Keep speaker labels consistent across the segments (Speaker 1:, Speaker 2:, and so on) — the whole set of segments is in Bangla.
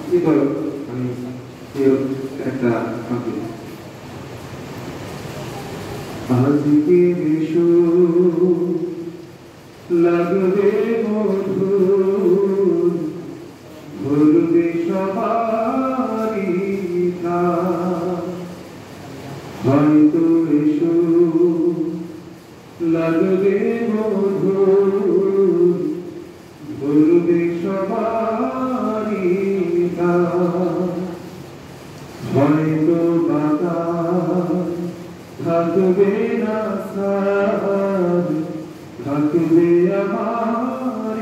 Speaker 1: হৃদয় আমি একটা পাখি আজকে বিশু লাগবে মধুর ভুলবে সবারই হয়তো বিশু লাগবে মধুর ভুলবে সবারই হয়তো বাতাস থাকবে না সার থাকবে আমার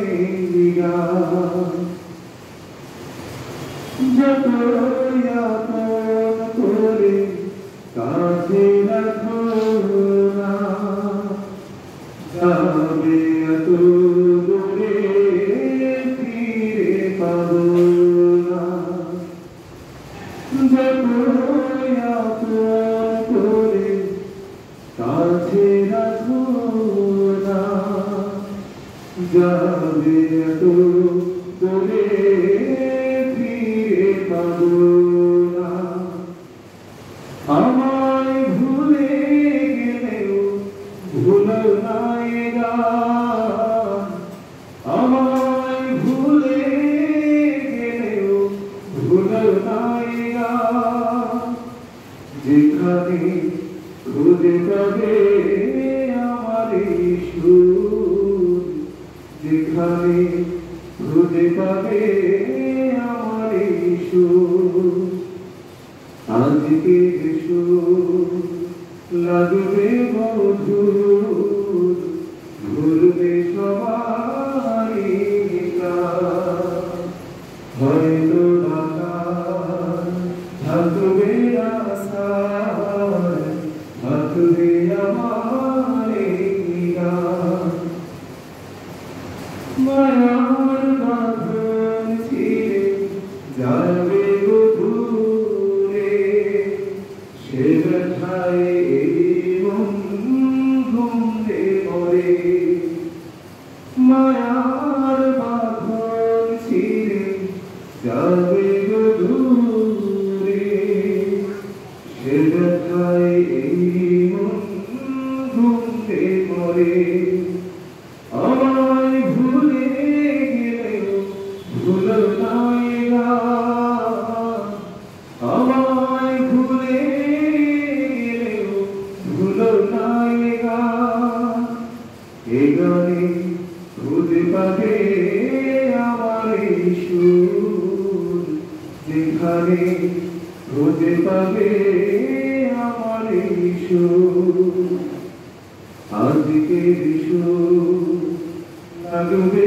Speaker 1: যতই আপন করে কাছে রাখো না যাবে এত দূরে ফিরে পাবো না যতই আপন করে কাছে রাখো না যাবে এত দূরে ফিরে পাবো না আমায় ভুলে গেলেও ভুলো না এ গান আমায় ভুলে গেলেও ভুলো না এ গান যেখানে খুঁজে পাবে আমার সুর যেখানে খুঁজে পাবে আমার সুর আজকে সুর লাগবে মধুর ভুলবে সবারই হয়তো বাতাস থাকবে আশায় থাকবে আমার মায়ার বাঁধন ছিঁড়ে যাবে দূরে সে ব্যথায় এই মন ঘুমতে পড়ে মায়ার বাঁধন ছিঁড়ে যাবে দূরে সে ব্যথায় এই মন ঘুমতে পড়ে আমায় ভুলে গেলেও ভুলো না এ গান আমায় ভুলে গেলেও ভুলো না এ গান এ গানে খুঁজে পাবে আমার সুর যেখানে খুঁজে পাবে আমার সুর আজকে সুর লাগবে